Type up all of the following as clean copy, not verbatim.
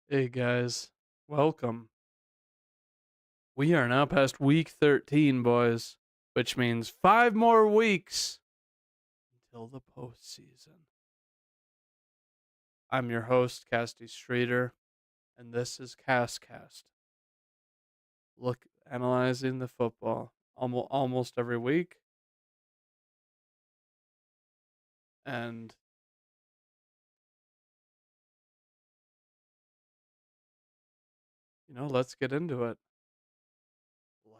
Hey guys, welcome. We are now past week 13, boys, which means 5 more weeks until the postseason. I'm your host, Casty Streeter, and this is CastCast. Look, analyzing the football almost every week, and let's get into it.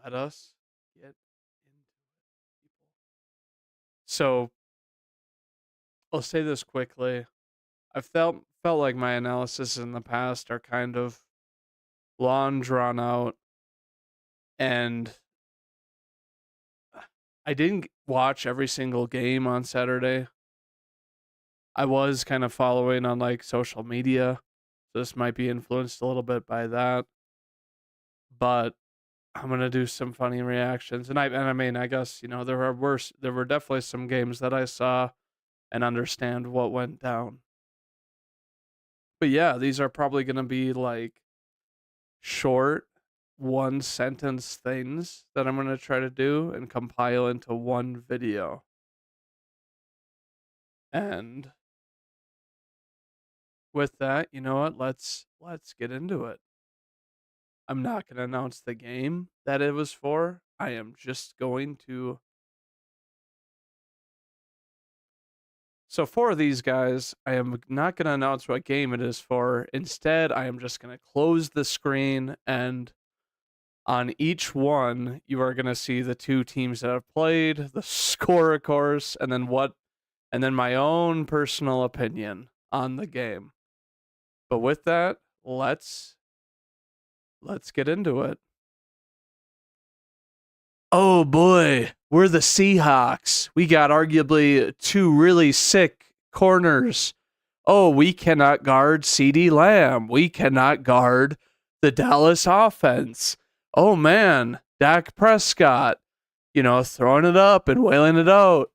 Let us get into it, people. So I'll say this quickly. I felt like my analysis in the past are kind of long drawn out, and I didn't watch every single game on Saturday. I was kind of following on like social media. So this might be influenced a little bit by that. But I'm gonna do some funny reactions. And I mean, I guess, there were definitely some games that I saw and understand what went down. But yeah, these are probably gonna be like short one sentence things that I'm gonna try to do and compile into one video. And with that, you know what? Let's get into it. I'm not going to announce the game that it was for. I am just going to. So for these guys, I am not going to announce what game it is for. Instead, I am just going to close the screen, and on each one, you are going to see the two teams that have played, the score, of course, and then my own personal opinion on the game. But with that, let's get into it. Oh boy, we're the Seahawks. We got arguably two really sick corners. Oh, we cannot guard CeeDee Lamb. We cannot guard the Dallas offense. Oh man, Dak Prescott, throwing it up and wailing it out.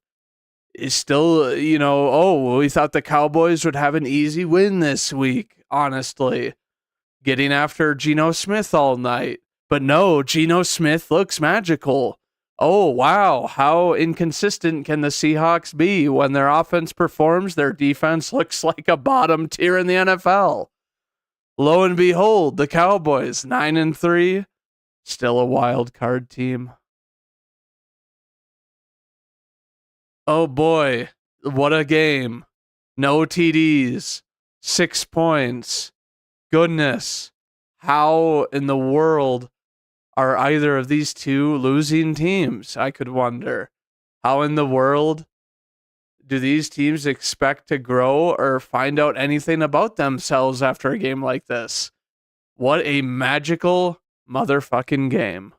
Is still, oh, we thought the Cowboys would have an easy win this week, honestly. Getting after Geno Smith all night. But no, Geno Smith looks magical. Oh, wow. How inconsistent can the Seahawks be? When their offense performs, their defense looks like a bottom tier in the NFL. Lo and behold, the Cowboys, 9-3, still a wild card team. Oh boy, what a game. No TDs, 6 points. Goodness. How in the world are either of these two losing teams? I could wonder. How in the world do these teams expect to grow or find out anything about themselves after a game like this? What a magical motherfucking game.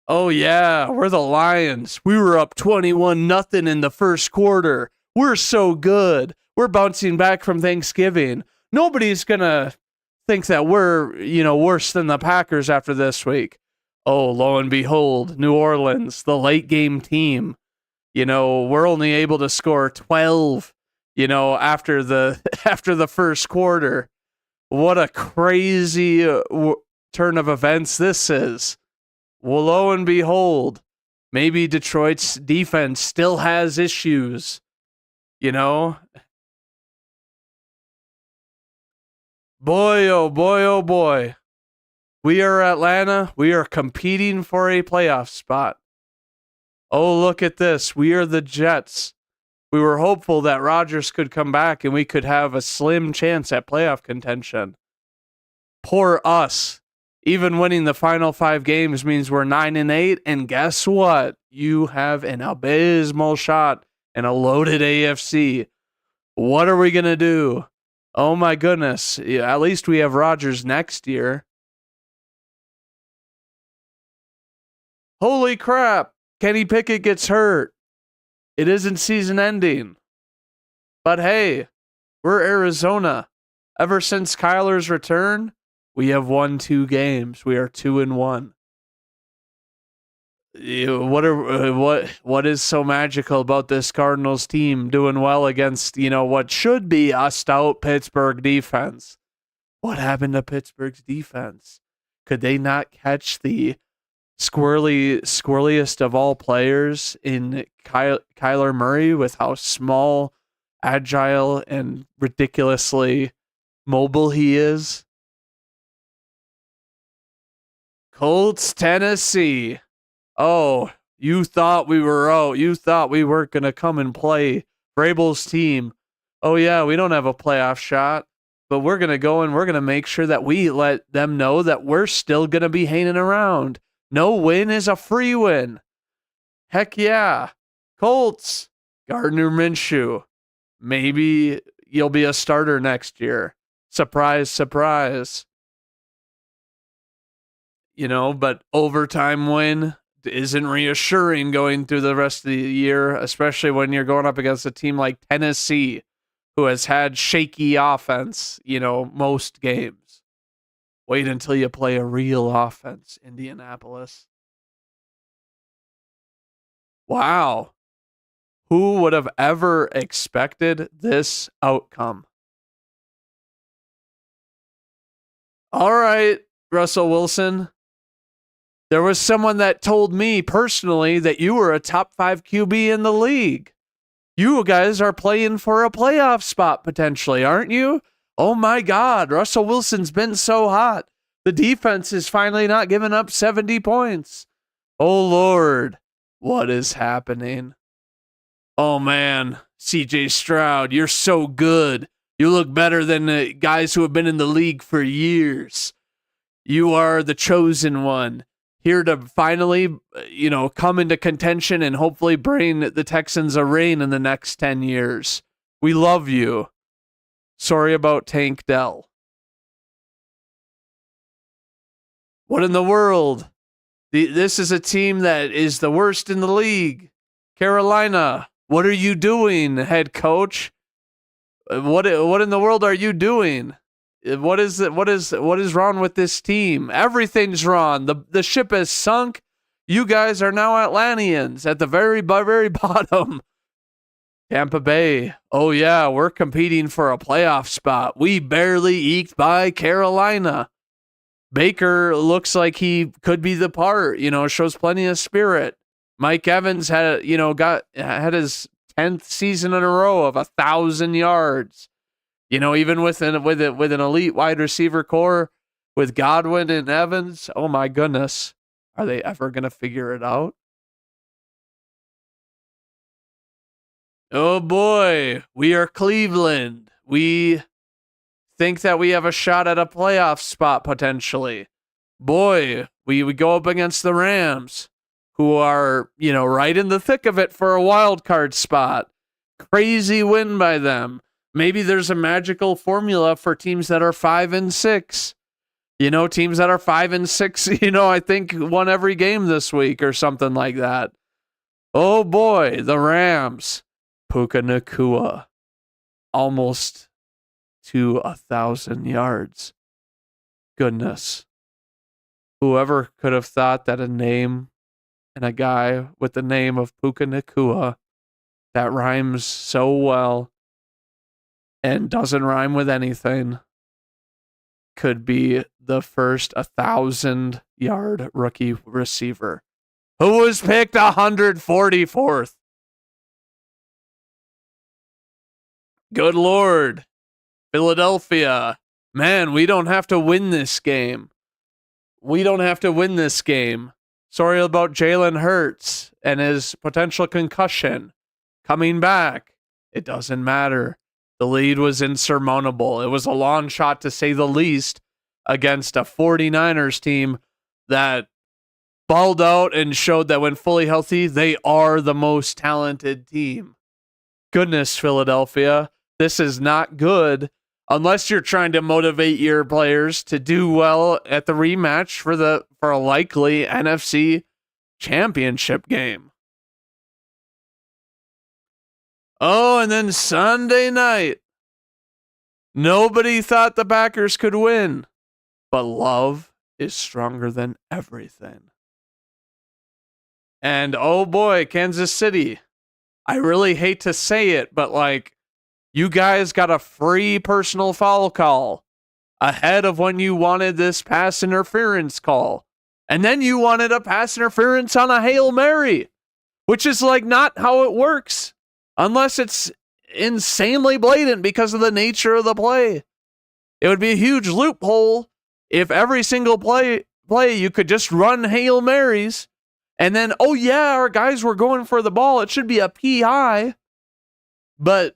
Oh yeah, we're the Lions. We were up 21-0 in the first quarter. We're so good. We're bouncing back from Thanksgiving. Nobody's going to think that we're, worse than the Packers after this week. Oh, lo and behold, New Orleans, the late game team. We're only able to score 12, after the after the first quarter. What a crazy turn of events this is. Well, lo and behold, maybe Detroit's defense still has issues. Boy, oh boy, oh boy. We are Atlanta. We are competing for a playoff spot. Oh, look at this. We are the Jets. We were hopeful that Rodgers could come back and we could have a slim chance at playoff contention. Poor us. Even winning the final 5 games means we're 9-8, and guess what? You have an abysmal shot in a loaded AFC. What are we going to do? Oh my goodness. At least we have Rodgers next year. Holy crap. Kenny Pickett gets hurt. It isn't season ending. But hey, we're Arizona. Ever since Kyler's return, we have won 2 games. We are 2-1. What is so magical about this Cardinals team doing well against, what should be a stout Pittsburgh defense? What happened to Pittsburgh's defense? Could they not catch the squirreliest of all players in Kyler Murray with how small, agile, and ridiculously mobile he is? Colts, Tennessee. Oh, you thought we were out. You thought we weren't going to come and play Vrabel's team. Oh, yeah, we don't have a playoff shot, but we're going to go and we're going to make sure that we let them know that we're still going to be hanging around. No win is a free win. Heck yeah. Colts, Gardner Minshew. Maybe you'll be a starter next year. Surprise, surprise. But overtime win isn't reassuring going through the rest of the year, especially when you're going up against a team like Tennessee, who has had shaky offense, most games. Wait until you play a real offense, Indianapolis. Wow. Who would have ever expected this outcome? All right, Russell Wilson. There was someone that told me personally that you were a top 5 QB in the league. You guys are playing for a playoff spot potentially, aren't you? Oh my God, Russell Wilson's been so hot. The defense is finally not giving up 70 points. Oh Lord, what is happening? Oh man, CJ Stroud, you're so good. You look better than the guys who have been in the league for years. You are the chosen one. Here to finally, come into contention and hopefully bring the Texans a reign in the next 10 years. We love you. Sorry about Tank Dell. What in the world? This is a team that is the worst in the league. Carolina, what are you doing, head coach? What in the world are you doing? What is wrong with this team? Everything's wrong. The ship has sunk. You guys are now Atlanteans at the very bottom. Tampa Bay. Oh yeah, we're competing for a playoff spot. We barely eked by Carolina. Baker looks like he could be the part. Shows plenty of spirit. Mike Evans had his 10th season in a row of 1,000 yards. Even with an elite wide receiver core with Godwin and Evans, oh my goodness, are they ever going to figure it out? Oh boy, we are Cleveland. We think that we have a shot at a playoff spot potentially. Boy, we go up against the Rams, who are, right in the thick of it for a wild card spot. Crazy win by them. Maybe there's a magical formula for teams that are 5-6. Teams that are 5-6, I think won every game this week or something like that. Oh boy, the Rams. Puka Nacua. Almost to 1,000 yards. Goodness. Whoever could have thought that a name and a guy with the name of Puka Nacua that rhymes so well and doesn't rhyme with anything could be the first 1,000-yard rookie receiver who was picked 144th. Good Lord. Philadelphia. Man, we don't have to win this game. Sorry about Jalen Hurts and his potential concussion coming back. It doesn't matter. The lead was insurmountable. It was a long shot, to say the least, against a 49ers team that balled out and showed that when fully healthy, they are the most talented team. Goodness, Philadelphia, this is not good unless you're trying to motivate your players to do well at the rematch for a likely NFC championship game. Oh, and then Sunday night. Nobody thought the Packers could win, but love is stronger than everything. And oh boy, Kansas City. I really hate to say it, but like, you guys got a free personal foul call ahead of when you wanted this pass interference call. And then you wanted a pass interference on a Hail Mary, which is like not how it works unless it's insanely blatant because of the nature of the play. It would be a huge loophole if every single play you could just run Hail Marys and then, oh yeah, our guys were going for the ball. It should be a PI. But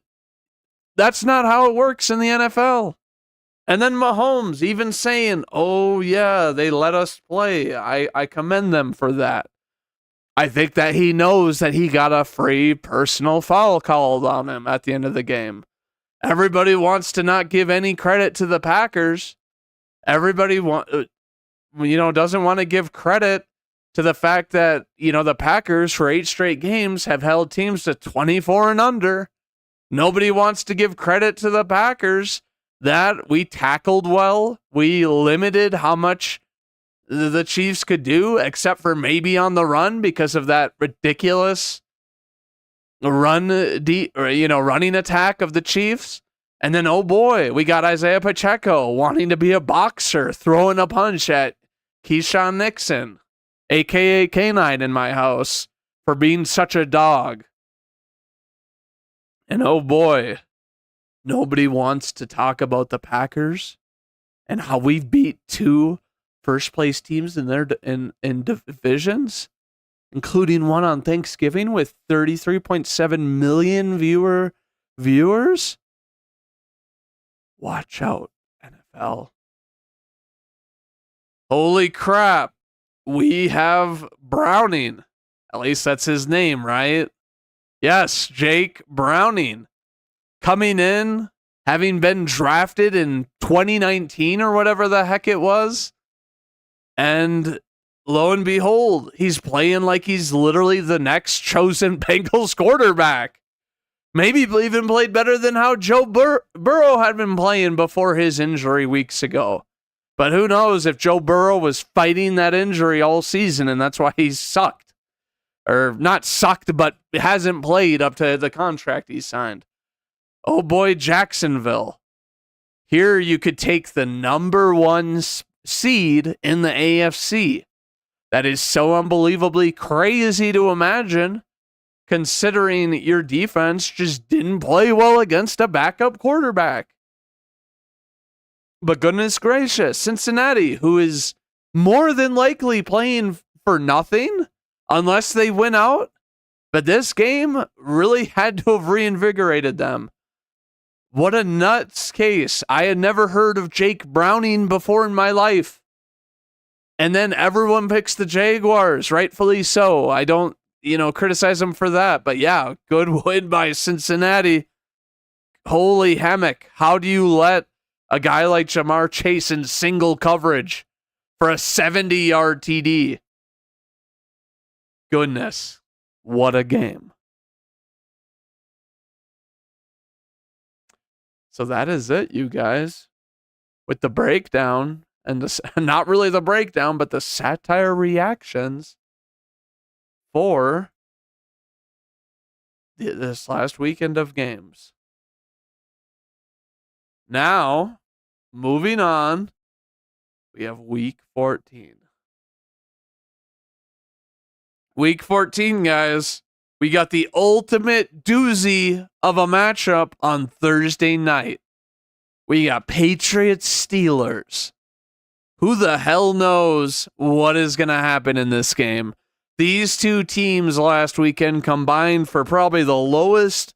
that's not how it works in the NFL. And then Mahomes even saying, oh yeah, they let us play. I commend them for that. I think that he knows that he got a free personal foul called on him at the end of the game. Everybody wants to not give any credit to the Packers. Everybody doesn't want to give credit to the fact that, the Packers for 8 straight games have held teams to 24 and under. Nobody wants to give credit to the Packers that we tackled well. We limited how much the Chiefs could do, except for maybe on the run because of that ridiculous running attack of the Chiefs. And then, oh boy, we got Isaiah Pacheco wanting to be a boxer, throwing a punch at Keyshawn Nixon, aka K9 in my house, for being such a dog. And oh boy, nobody wants to talk about the Packers and how we've beat 2 first place teams in their in divisions, including one on Thanksgiving with 33.7 million viewers. Watch out, NFL. Holy crap. We have Browning. At least that's his name, right? Yes, Jake Browning. Coming in, having been drafted in 2019 or whatever the heck it was. And lo and behold, he's playing like he's literally the next chosen Bengals quarterback. Maybe even played better than how Joe Burrow had been playing before his injury weeks ago. But who knows if Joe Burrow was fighting that injury all season and that's why he sucked. Or not sucked, but hasn't played up to the contract he signed. Oh boy, Jacksonville. Here you could take the number 1 seed in the AFC. That is so unbelievably crazy to imagine, considering your defense just didn't play well against a backup quarterback. But goodness gracious, Cincinnati, who is more than likely playing for nothing unless they win out, but this game really had to have reinvigorated them. What a nuts case. I had never heard of Jake Browning before in my life. And then everyone picks the Jaguars, rightfully so. I don't, criticize them for that. But yeah, good win by Cincinnati. Holy hammock. How do you let a guy like Jamar Chase in single coverage for a 70-yard TD? Goodness. What a game. So that is it, you guys, with the breakdown and not really the breakdown, but the satire reactions for this last weekend of games. Now, moving on, we have week 14. Week 14, guys. We got the ultimate doozy of a matchup on Thursday night. We got Patriots Steelers. Who the hell knows what is going to happen in this game? These 2 teams last weekend combined for probably the lowest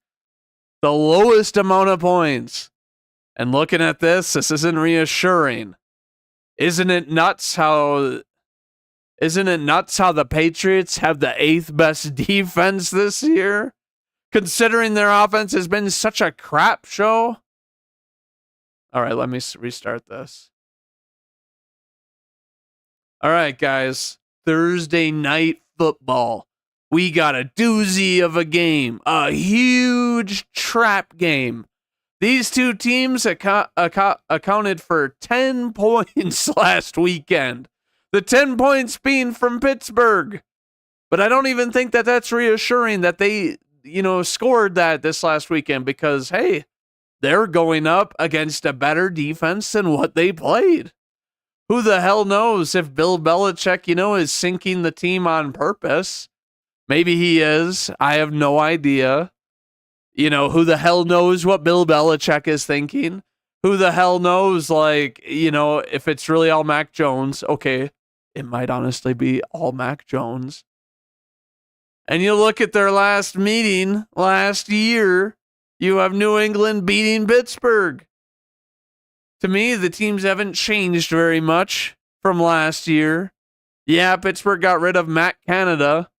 amount of points. And looking at this isn't reassuring. Isn't it nuts how the Patriots have the 8th best defense this year? Considering their offense has been such a crap show. All right, let me restart this. All right, guys. Thursday night football. We got a doozy of a game. A huge trap game. These 2 teams accounted for 10 points last weekend. The 10 points being from Pittsburgh. But I don't even think that that's reassuring that they, scored that this last weekend because, hey, they're going up against a better defense than what they played. Who the hell knows if Bill Belichick, is sinking the team on purpose? Maybe he is. I have no idea. Who the hell knows what Bill Belichick is thinking? Who the hell knows, if it's really all Mac Jones? Okay, it might honestly be all Mac Jones. And you look at their last meeting last year, you have New England beating Pittsburgh. To me, the teams haven't changed very much from last year. Yeah, Pittsburgh got rid of Matt Canada,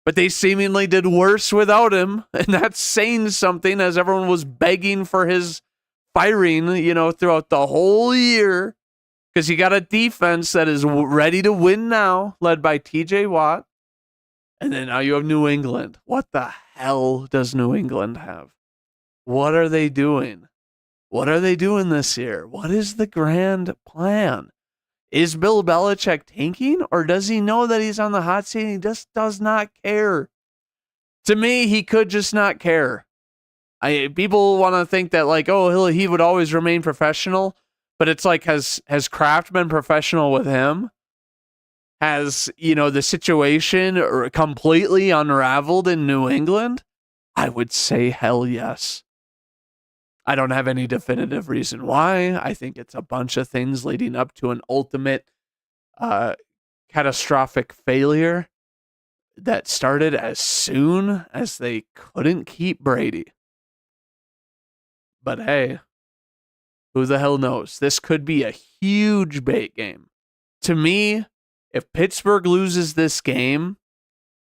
but they seemingly did worse without him. And that's saying something as everyone was begging for his firing, throughout the whole year. Because you got a defense that is ready to win now, led by TJ Watt. And then now you have New England. What the hell does New England have? What are they doing? What are they doing this year? What is the grand plan? Is Bill Belichick tanking, or does he know that he's on the hot seat and he just does not care? To me, he could just not care. People want to think that he would always remain professional, but it's like, has Kraft been professional with him? Has, the situation completely unraveled in New England? I would say hell yes. I don't have any definitive reason why. I think it's a bunch of things leading up to an ultimate catastrophic failure that started as soon as they couldn't keep Brady. But hey, who the hell knows? This could be a huge bait game. To me, if Pittsburgh loses this game,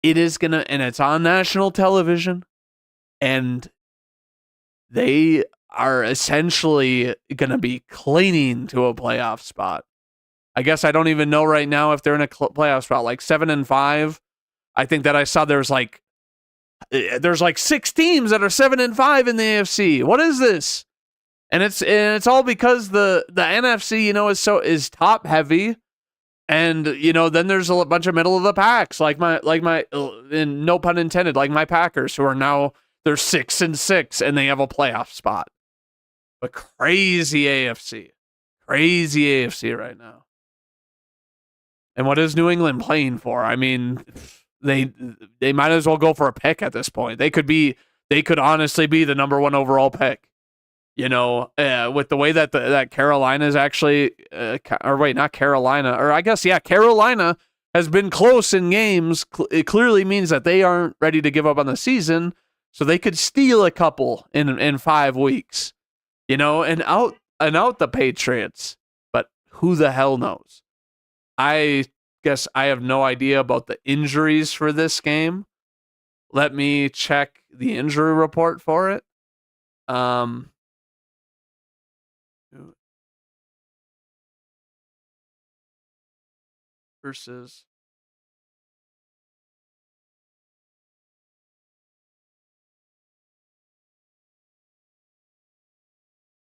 it is going to, and it's on national television, and they are essentially going to be clinging to a playoff spot. I guess I don't even know right now if they're in a playoff spot, like 7-5. I think that I saw there's 6 teams that are 7-5 in the AFC. What is this? And it's all because the NFC, is top heavy. And, then there's a bunch of middle of the packs, like my, and no pun intended, like my Packers, who are now, they're 6-6 and they have a playoff spot. But crazy AFC right now. And what is New England playing for? I mean, they might as well go for a pick at this point. They could honestly be the number 1 overall pick. With the way that that Carolina is actually, not Carolina, or I guess, yeah, Carolina has been close in games. It clearly means that they aren't ready to give up on the season, so they could steal a couple in 5 weeks, and out the Patriots. But who the hell knows? I guess I have no idea about the injuries for this game. Let me check the injury report for it. Versus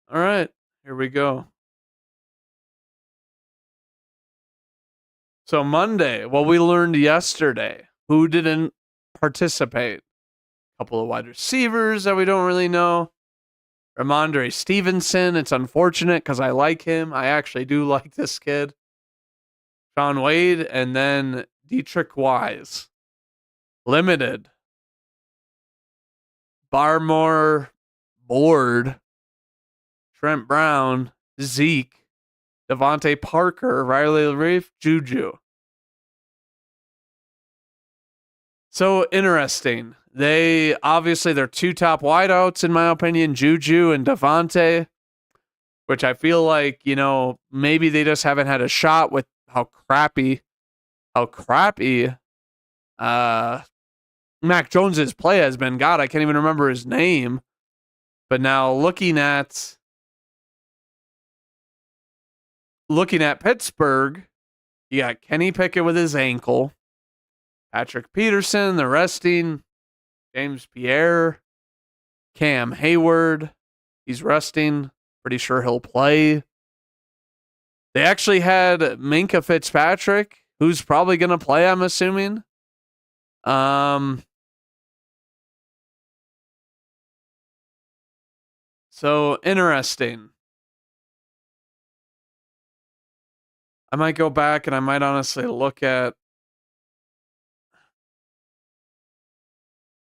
all right, here we go. So Monday, what we learned yesterday, who didn't participate? A couple of wide receivers that we don't really know. Ramondre Stevenson, it's unfortunate because I like him. I actually do like this kid. Sean Wade, and then Dietrich Wise. Limited. Barmore, Board, Trent Brown, Zeke, Devontae Parker, Riley Reef, Juju. So interesting. They're 2 top wideouts, in my opinion, Juju and Devontae, which I feel like, maybe they just haven't had a shot with how crappy Mac Jones's play has been. God, I can't even remember his name. But now looking at Pittsburgh, you got Kenny Pickett with his ankle, Patrick Peterson, the resting, James Pierre, Cam Hayward, he's resting. Pretty sure he'll play. They actually had Minkah Fitzpatrick, who's probably going to play, I'm assuming. Um, so interesting. I might go back and I might honestly look at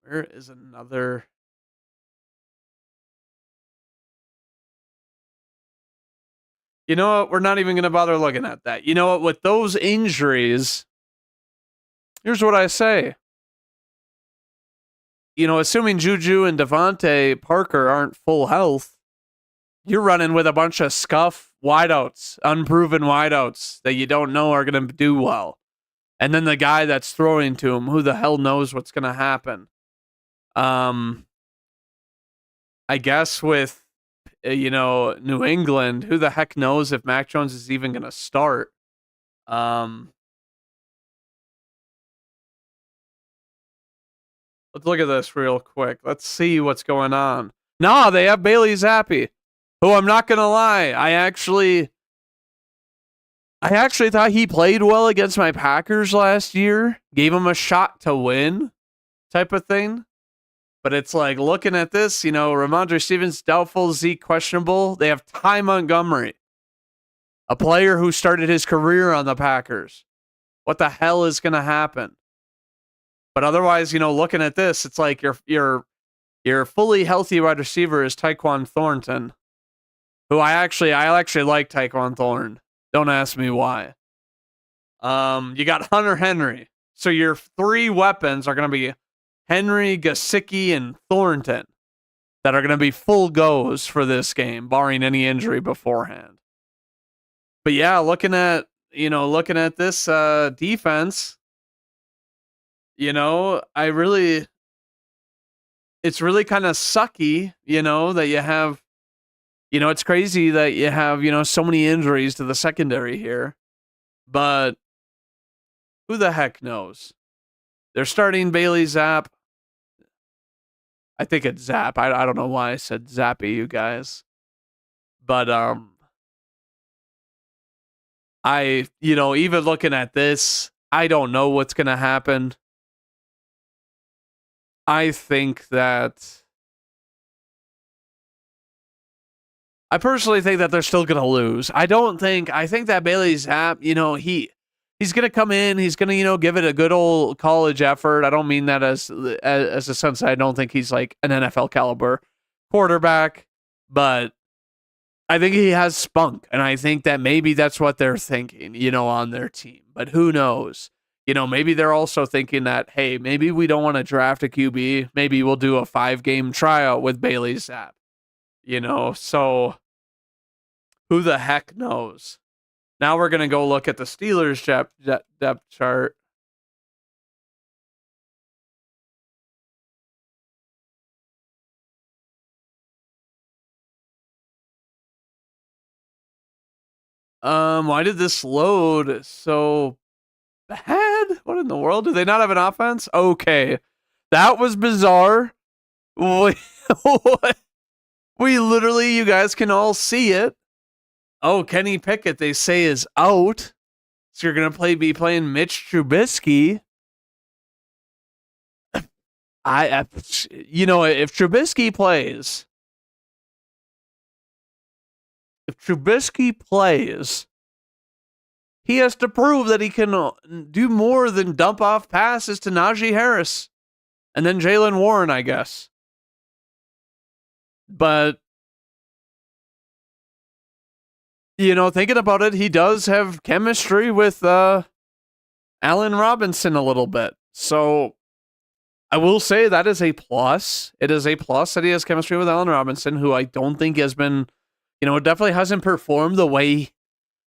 where is another. You know what? We're not even going to bother looking at that. You know what? With those injuries, here's what I say. You know, assuming Juju and Devontae Parker aren't full health, you're running with a bunch of scuff wideouts, unproven wideouts that you don't know are going to do well. And then the guy that's throwing to him, who the hell knows what's going to happen? I guess with, New England, who the heck knows if Mac Jones is even going to start? Let's look at this real quick. Let's see what's going on. Nah, they have Bailey Zappi, who I'm not going to lie. I actually thought he played well against my Packers last year. Gave him a shot to win type of thing. But it's like looking at this, Ramondre Stevens doubtful, Zeke questionable. They have Ty Montgomery, a player who started his career on the Packers. What the hell is going to happen? But otherwise, looking at this, it's like your fully healthy wide receiver is Tyquan Thornton, who I actually like Tyquan Thornton. Don't ask me why. You got Hunter Henry. So your three weapons are going to be Henry, Gesicki, and Thornton that are going to be full goes for this game, barring any injury beforehand. But yeah, looking at this defense, it's really kind of sucky, that you have, it's crazy that you have, so many injuries to the secondary here. But who the heck knows? They're starting Bailey Zapp. I think it's Zapp. I don't know why I said Zappy, you guys. But even looking at this, I don't know what's going to happen. I personally think that they're still going to lose. I think that Bailey Zapp, he's going to come in, he's going to, give it a good old college effort. I don't mean that as a sense I don't think he's like an NFL caliber quarterback, but I think he has spunk, and I think that maybe that's what they're thinking, on their team. But who knows? Maybe they're also thinking that, hey, maybe we don't want to draft a QB. Maybe we'll do a 5-game tryout with Bailey Zapp. So who the heck knows? Now we're going to go look at the Steelers depth chart. Why did this load so bad? What in the world? Do they not have an offense? Okay. That was bizarre. We literally, you guys can all see it. Oh, Kenny Pickett, they say, is out. So you're going to be playing Mitch Trubisky. If Trubisky plays, he has to prove that he can do more than dump off passes to Najee Harris and then Jaylen Warren, I guess. But, thinking about it, he does have chemistry with Allen Robinson a little bit. So I will say that is a plus. It is a plus that he has chemistry with Allen Robinson, who I don't think has been, definitely hasn't performed the way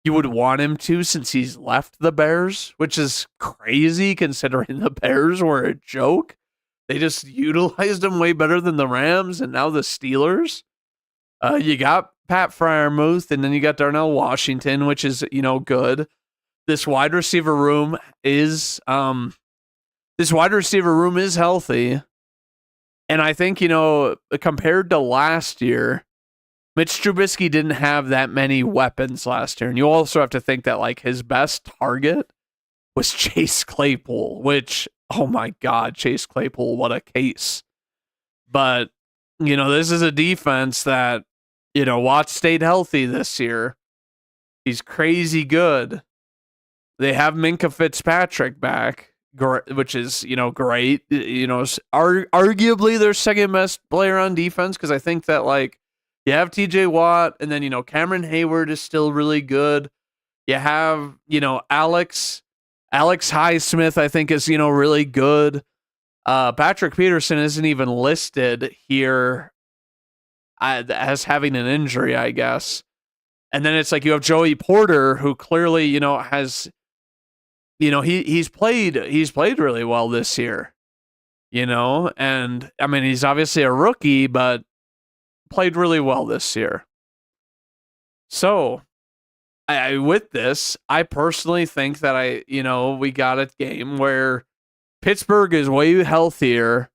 you would want him to since he's left the Bears, which is crazy considering the Bears were a joke. They just utilized him way better than the Rams and now the Steelers. You got Pat Freiermuth, and then you got Darnell Washington, which is, good. This wide receiver room is healthy. And I think, compared to last year, Mitch Trubisky didn't have that many weapons last year. And you also have to think that, his best target was Chase Claypool, which Oh my God, Chase Claypool, what a case. But, this is a defense that, Watt stayed healthy this year. He's crazy good. They have Minka Fitzpatrick back, which is, great. Arguably their second best player on defense, because I think that, like, you have TJ Watt, and then, Cameron Hayward is still really good. You have, Alex Highsmith, I think, is, really good. Patrick Peterson isn't even listed here as having an injury, I guess. And then it's like you have Joey Porter, who clearly, has, he's played really well this year, and I mean, he's obviously a rookie, but played really well this year. So with this, I personally think that we got a game where Pittsburgh is way healthier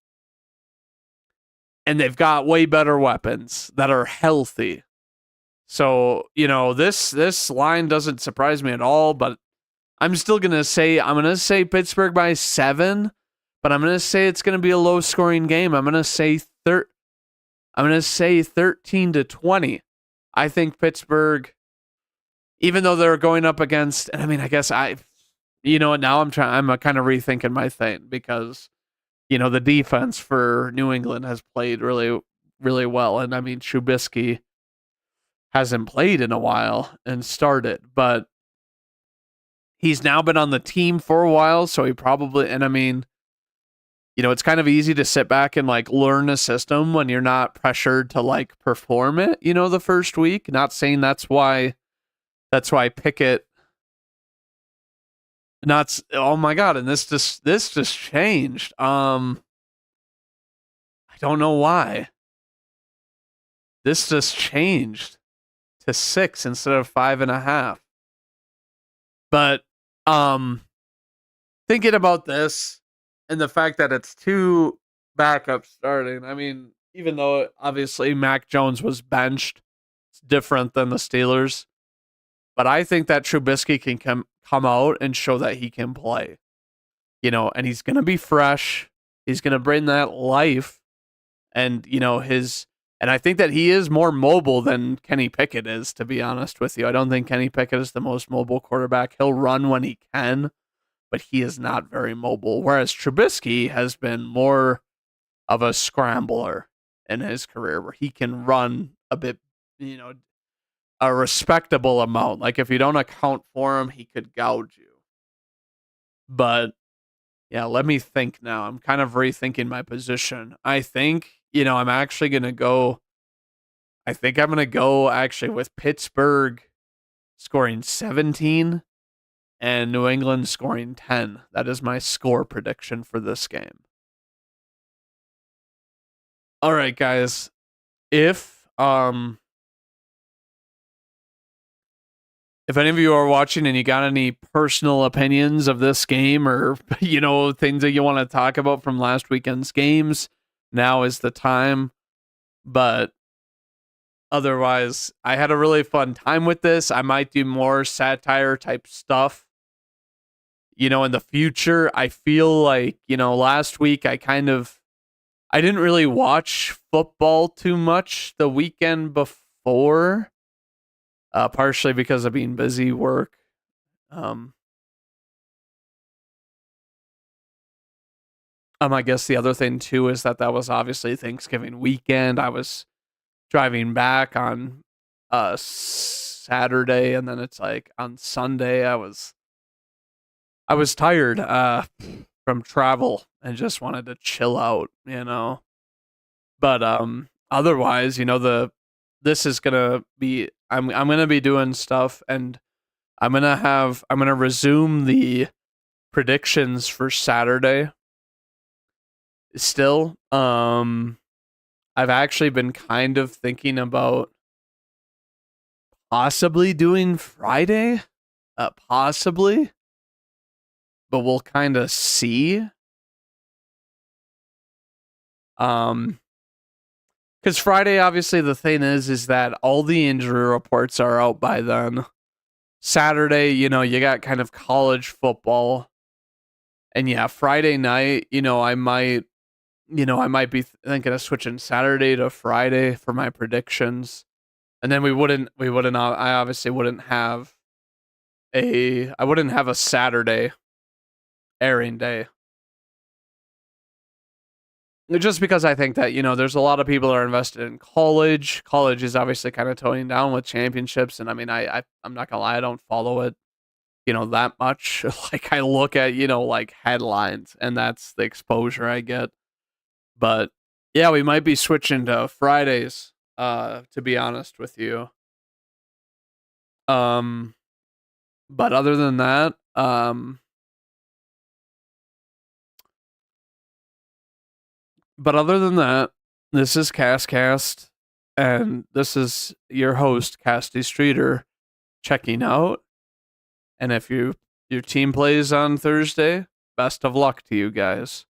and they've got way better weapons that are healthy. So, this line doesn't surprise me at all, but I'm still going to say Pittsburgh by 7, but I'm going to say it's going to be a low scoring game. I'm going to say 13-20. I think Pittsburgh, even though they're going up against, and I mean, I guess now I'm kind of rethinking my thing because, the defense for New England has played really, really well. And I mean, Trubisky hasn't played in a while and started, but he's now been on the team for a while. So he probably, and I mean, it's kind of easy to sit back and like learn a system when you're not pressured to like perform it, the first week. Not saying that's why Pickett oh my God, and this just changed. I don't know why. This just changed to 6 instead of 5.5. But thinking about this and the fact that it's 2 backups starting, I mean, even though obviously Mac Jones was benched, it's different than the Steelers. But I think that Trubisky can come out and show that he can play. And he's going to be fresh. He's going to bring that life. And, and I think that he is more mobile than Kenny Pickett is, to be honest with you. I don't think Kenny Pickett is the most mobile quarterback. He'll run when he can, but he is not very mobile. Whereas Trubisky has been more of a scrambler in his career where he can run a bit, a respectable amount. Like if you don't account for him, he could gouge you. But yeah, let me think now. I'm kind of rethinking my position. I think, I'm actually going to go. I think I'm going to go actually with Pittsburgh scoring 17 and New England scoring 10. That is my score prediction for this game. All right, guys. If any of you are watching and you got any personal opinions of this game or, things that you want to talk about from last weekend's games, now is the time. But otherwise, I had a really fun time with this. I might do more satire type stuff, in the future. I feel like, last week I didn't really watch football too much the weekend before. Partially because of being busy work. I guess the other thing too is that was obviously Thanksgiving weekend. I was driving back on Saturday, and then it's like on Sunday I was tired from travel and just wanted to chill out, But otherwise, this is gonna be I'm gonna be doing stuff, and I'm gonna resume the predictions for Saturday. Still, I've actually been kind of thinking about possibly doing Friday, possibly, but we'll kind of see. Because Friday, obviously, the thing is that all the injury reports are out by then. Saturday, you got kind of college football. And yeah, Friday night, I might be thinking of switching Saturday to Friday for my predictions. And then I obviously I wouldn't have a Saturday airing day. Just because I think that, there's a lot of people that are invested in college. College is obviously kind of toning down with championships. And I mean, I'm not gonna lie, I don't follow it, that much. Like I look at, like headlines and that's the exposure I get. But yeah, we might be switching to Fridays, to be honest with you. Um, but other than that, this is Cast, and this is your host, Casty Streeter, checking out. And if your team plays on Thursday, best of luck to you guys.